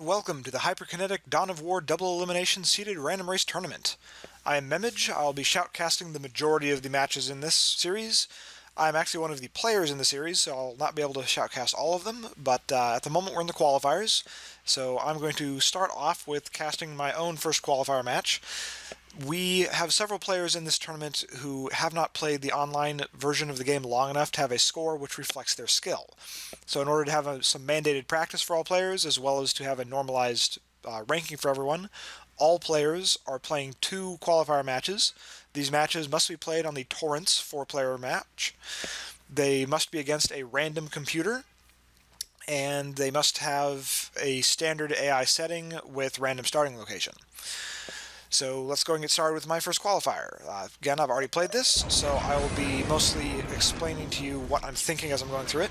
Welcome to the Hyperkinetic Dawn of War Double Elimination Seeded Random Race Tournament. I am Memige. I'll be shoutcasting the majority of the matches in this series. I'm actually one of the players in the series, so I'll not be able to shoutcast all of them, but at the moment we're in the qualifiers, so I'm going to start off with casting my own first qualifier match. We have several players in this tournament who have not played the online version of the game long enough to have a score which reflects their skill. So in order to have some mandated practice for all players, as well as to have a normalized ranking for everyone, all players are playing 2 qualifier matches. These matches must be played on the Torrents 4-player match. They must be against a random computer, and they must have a standard AI setting with random starting location. So let's go and get started with my first qualifier. Again, I've already played this, so I will be mostly explaining to you what I'm thinking as I'm going through it.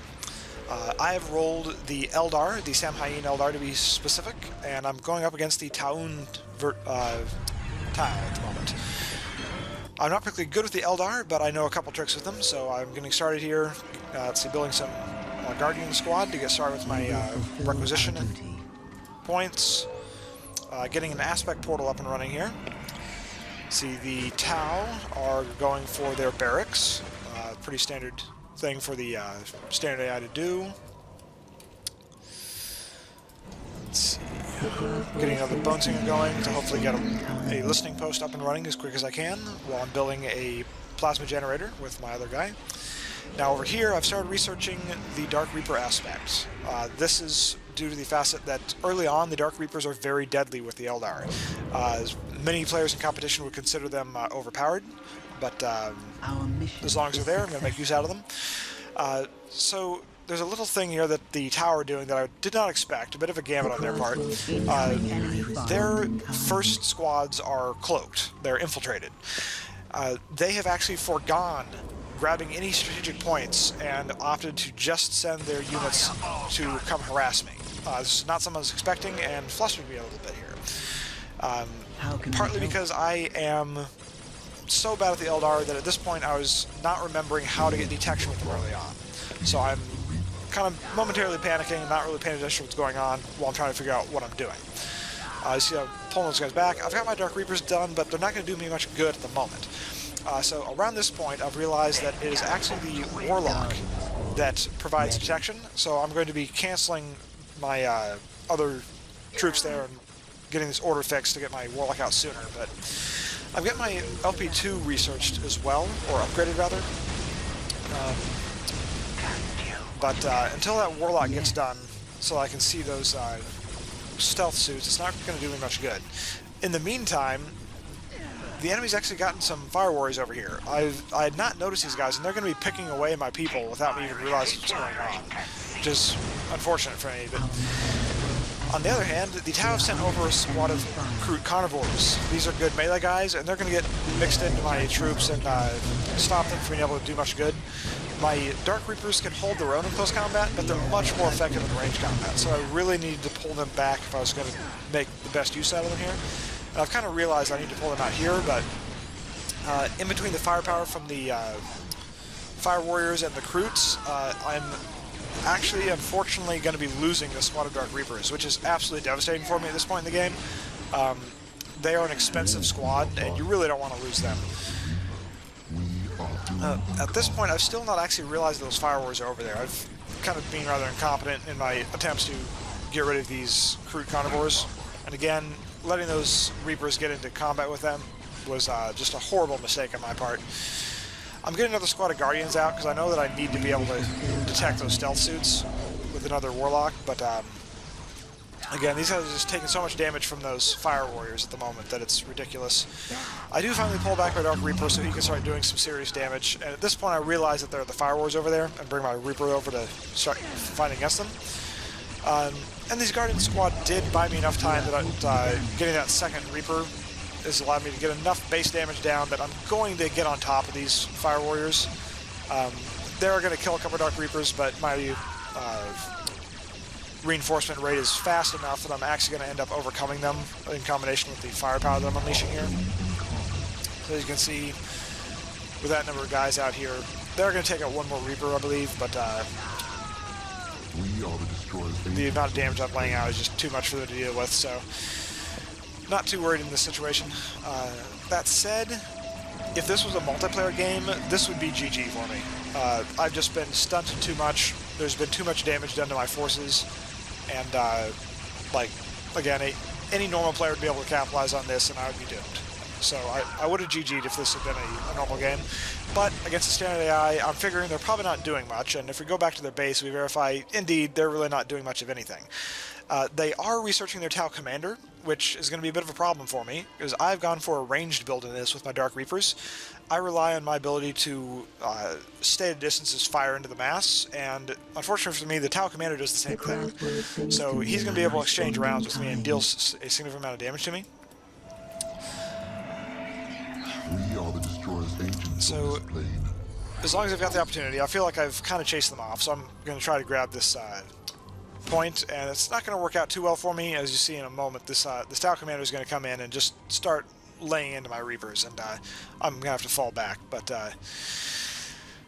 I have rolled the Eldar, the Samhain Eldar to be specific, and I'm going up against the Taun Tau at the moment. I'm not particularly good with the Eldar, but I know a couple tricks with them, so I'm getting started here. Let's see, building some Guardian squad to get started with my requisition points. Getting an aspect portal up and running here. See, the Tau are going for their barracks. Pretty standard thing for the standard AI to do. Let's see. Getting another bone singer going to hopefully get a listening post up and running as quick as I can while I'm building a plasma generator with my other guy. Now over here, I've started researching the Dark Reaper aspects. This is due to the facet that early on, the Dark Reapers are very deadly with the Eldar. Many players in competition would consider them overpowered, but as long as they're there, I'm going to make use out of them. So there's a little thing here that the Tower are doing that I did not expect, a bit of a gamut on their part. Their first squads are cloaked, they're infiltrated. They have actually foregone grabbing any strategic points and opted to just send their units to come harass me. This is not something I was expecting and flustered me a little bit here. Partly because I am so bad at the Eldar that at this point I was not remembering how to get detection with them early on. So I'm kind of momentarily panicking and not really paying attention to what's going on while I'm trying to figure out what I'm doing. You see I'm pulling those guys back. I've got my Dark Reapers done, but they're not going to do me much good at the moment. So around this point, I've realized that it is actually the Warlock that provides detection, so I'm going to be canceling my other troops there and getting this order fixed to get my Warlock out sooner. But I've got my LP2 researched as well, or upgraded rather. But until that Warlock gets done, so I can see those stealth suits, it's not going to do me much good. In the meantime, the enemy's actually gotten some Fire Warriors over here. I had not noticed these guys, and they're going to be picking away at my people without me even realizing what's going on, which is unfortunate for me. But on the other hand, the Tau have sent over a squad of Crude Carnivores. These are good melee guys, and they're going to get mixed into my troops and stop them from being able to do much good. My Dark Reapers can hold their own in close combat, but they're much more effective in range combat, so I really needed to pull them back if I was going to make the best use out of them here. And I've kind of realized I need to pull them out here, but in between the firepower from the Fire Warriors and the Crutes, I'm actually, unfortunately, going to be losing this squad of Dark Reapers, which is absolutely devastating for me at this point in the game. They are an expensive squad, and you really don't want to lose them. At this point, I've still not actually realized those Fire Warriors are over there. I've kind of been rather incompetent in my attempts to get rid of these Crude Carnivores. And again, letting those Reapers get into combat with them was just a horrible mistake on my part. I'm getting another squad of Guardians out because I know that I need to be able to detect those stealth suits with another Warlock, but again, these guys are just taking so much damage from those Fire Warriors at the moment that it's ridiculous. I do finally pull back my Dark Reaper so he can start doing some serious damage, and at this point I realize that there are the Fire Warriors over there and bring my Reaper over to start fighting against them. And these Guardian squad did buy me enough time that getting that second Reaper has allowed me to get enough base damage down that I'm going to get on top of these Fire Warriors. They're going to kill a couple of Dark Reapers, but my reinforcement rate is fast enough that I'm actually going to end up overcoming them in combination with the firepower that I'm unleashing here. So as you can see, with that number of guys out here, they're going to take out one more Reaper, I believe, but the amount of damage I'm laying out is just too much for them to deal with, so not too worried in this situation. That said, if this was a multiplayer game, this would be GG for me. I've just been stunted too much. There's been too much damage done to my forces, and like, again, any normal player would be able to capitalize on this, and I would be doomed. So I would have GG'd if this had been a normal game. But against the standard AI, I'm figuring they're probably not doing much, and if we go back to their base, we verify, indeed, they're really not doing much of anything. They are researching their Tau Commander, which is going to be a bit of a problem for me, because I've gone for a ranged build in this with my Dark Reapers. I rely on my ability to stay at distances, fire into the mass, and unfortunately for me, the Tau Commander does the same thing. So he's going to be able to exchange rounds with me and deal a significant amount of damage to me. So, as long as I've got the opportunity, I feel like I've kind of chased them off, so I'm going to try to grab this point, and it's not going to work out too well for me. As you see in a moment, this Tau Commander is going to come in and just start laying into my Reapers, and I'm going to have to fall back, but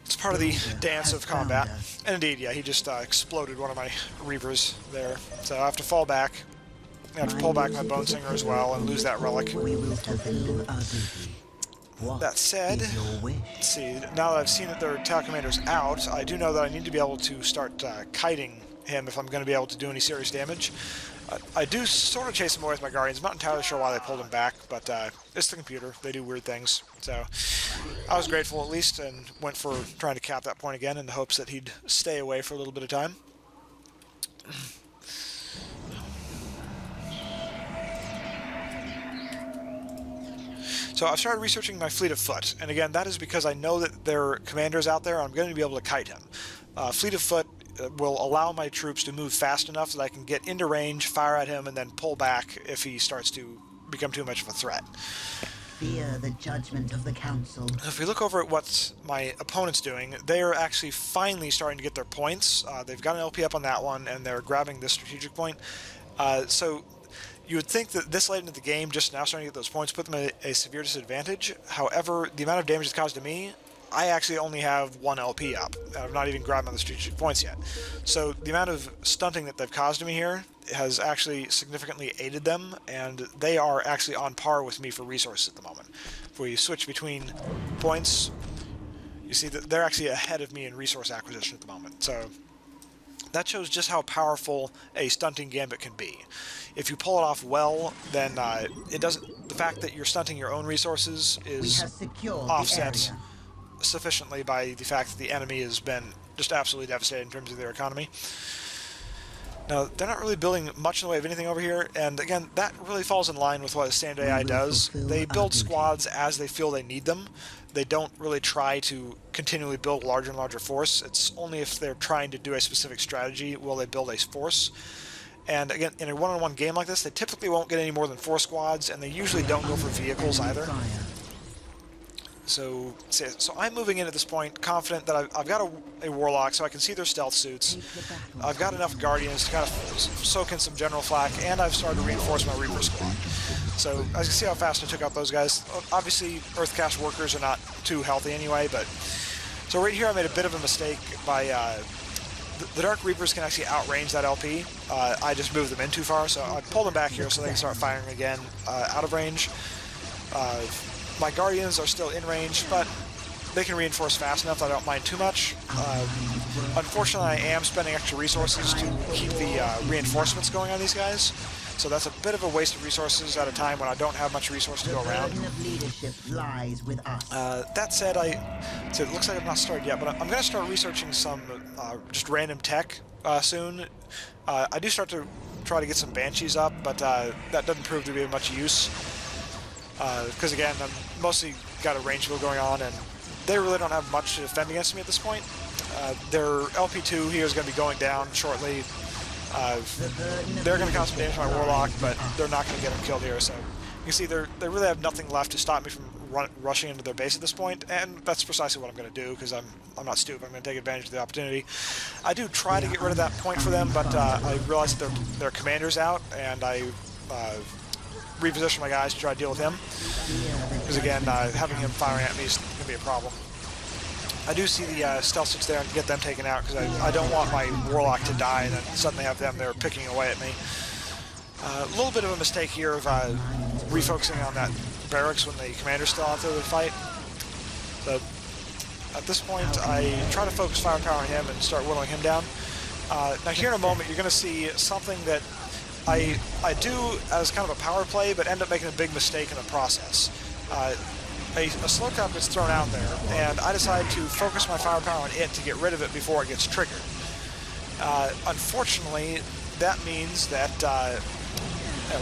it's part of the dance of combat. And indeed, yeah, he just exploded one of my Reapers there, so I have to fall back. I have to pull back my Bone Singer as well and lose that relic. That said, let's see, now that I've seen that their Tau Commander's out, I do know that I need to be able to start kiting him if I'm going to be able to do any serious damage. I do sort of chase him away with my Guardians. I'm not entirely sure why they pulled him back, but it's the computer. They do weird things. So I was grateful at least and went for trying to cap that point again in the hopes that he'd stay away for a little bit of time. So I've started researching my fleet of foot, and again, that is because I know that there are commanders out there, and I'm going to be able to kite him. Fleet of foot will allow my troops to move fast enough that I can get into range, fire at him, and then pull back if he starts to become too much of a threat. Fear the judgment of the council. If we look over at what my opponent's doing, they are actually finally starting to get their points. They've got an LP up on that one, and they're grabbing this strategic point. So you would think that this late into the game, just now starting to get those points, put them at a severe disadvantage. However, the amount of damage it's caused to me, I actually only have 1 LP up. I've not even grabbed on the strategic points yet. So the amount of stunting that they've caused to me here has actually significantly aided them, and they are actually on par with me for resources at the moment. If we switch between points, you see that they're actually ahead of me in resource acquisition at the moment. So that shows just how powerful a stunting gambit can be. If you pull it off well, then it doesn't. The fact that you're stunting your own resources is offset sufficiently by the fact that the enemy has been just absolutely devastated in terms of their economy. Now, they're not really building much in the way of anything over here, and again, that really falls in line with what a standard AI does. They build squads as they feel they need them. They don't really try to continually build larger and larger force. It's only if they're trying to do a specific strategy will they build a force. And again, in a one-on-one game like this, they typically won't get any more than 4 squads, and they usually don't go for vehicles either. So I'm moving in at this point, confident that I've got a Warlock, so I can see their stealth suits. I've got enough Guardians to kind of soak in some general flak, and I've started to reinforce my Reaper squad. So as you can see how fast I took out those guys. Obviously, Earthcast workers are not too healthy anyway, but... So right here I made a bit of a mistake by... The Dark Reapers can actually outrange that LP. I just moved them in too far, so I pulled them back here so they can start firing again out of range. My Guardians are still in range, but they can reinforce fast enough that I don't mind too much. Unfortunately, I am spending extra resources to keep the reinforcements going on these guys, so that's a bit of a waste of resources at a time when I don't have much resource to go around. That said, so it looks like I've not started yet, but I'm going to start researching some just random tech soon. I do start to try to get some Banshees up, but that doesn't prove to be of much use. Because again, I'm mostly got a range build going on, and they really don't have much to defend against me at this point. Their LP2 here is going to be going down shortly. They're going to cause some damage to my Warlock, but they're not going to get him killed here. So you can see they really have nothing left to stop me from rushing into their base at this point, and that's precisely what I'm going to do, because I'm not stupid. I'm going to take advantage of the opportunity. I do try to get rid of that point for them, but I realize that their commander's out, and I reposition my guys to try to deal with him, because again, having him firing at me is going to be a problem. I do see the stealth suits there and get them taken out because I don't want my Warlock to die and then suddenly have them there picking away at me. A little bit of a mistake here of refocusing on that barracks when the commander's still out there to fight. But at this point, I try to focus firepower on him and start whittling him down. Now here in a moment, you're going to see something that I do as kind of a power play, but end up making a big mistake in the process. A slow cap gets thrown out there, and I decide to focus my firepower on it to get rid of it before it gets triggered. Unfortunately, that means that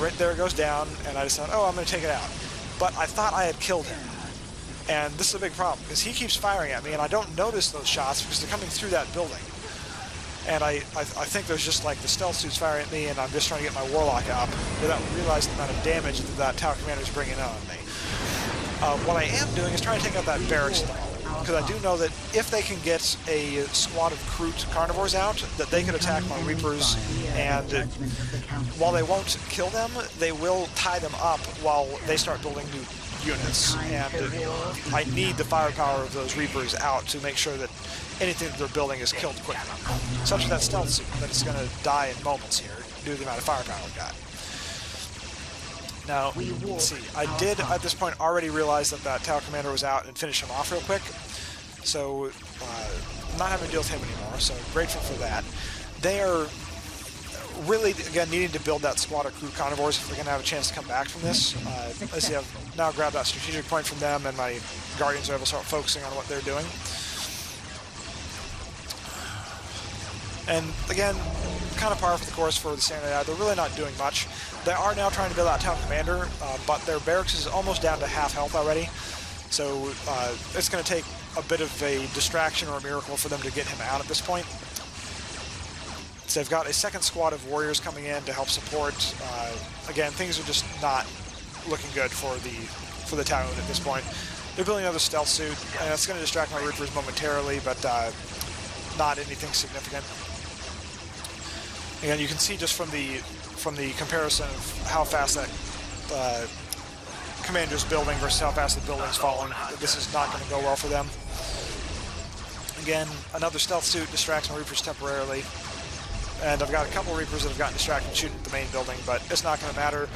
right there it goes down, and I decide, oh, I'm going to take it out. But I thought I had killed him. And this is a big problem, because he keeps firing at me, and I don't notice those shots because they're coming through that building. And I think there's just like the stealth suits firing at me, and I'm just trying to get my Warlock up without realizing the amount of damage that tower commander's bringing on me. What I am doing is trying to take out that barracks at the moment, because I do know that if they can get a squad of Kroot carnivores out, that they can attack my Reapers, and while they won't kill them, they will tie them up while they start building new units, and I need the firepower of those Reapers out to make sure that anything that they're building is killed quickly. Such as that stealth suit, that it's going to die in moments here due to the amount of firepower I've got. Now, let's see, I did at this point already realize that that tower commander was out and finish him off real quick, so I'm not having to deal with him anymore, so grateful for that. They are really, again, needing to build that squad of Kroot carnivores if they're going to have a chance to come back from this. Let's see, I've now grabbed that strategic point from them, and my Guardians are able to start focusing on what they're doing. And again, kind of par for the course for the standard AI. They're really not doing much. They are now trying to build out town commander, but their barracks is almost down to half health already. So it's going to take a bit of a distraction or a miracle for them to get him out at this point. So they've got a second squad of warriors coming in to help support. Again, things are just not looking good for the town at this point. They're building another stealth suit, and that's going to distract my Reapers momentarily, but not anything significant. Again, you can see just from the comparison of how fast that commander's building versus how fast the building's falling, that this is not going to go well for them. Again, another stealth suit distracts my Reapers temporarily, and I've got a couple Reapers that have gotten distracted shooting at the main building, but it's not going to matter.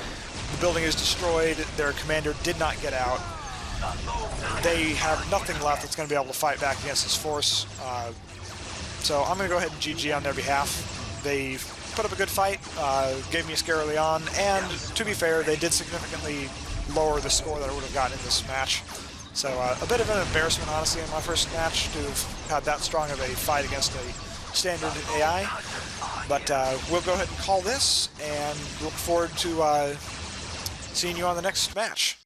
The building is destroyed, their commander did not get out. They have nothing left that's going to be able to fight back against this force. So I'm going to go ahead and GG on their behalf. They put up a good fight, gave me a scare early on, and to be fair, they did significantly lower the score that I would have gotten in this match. So a bit of an embarrassment, honestly, in my first match to have had that strong of a fight against a standard AI. But we'll go ahead and call this, and look forward to seeing you on the next match.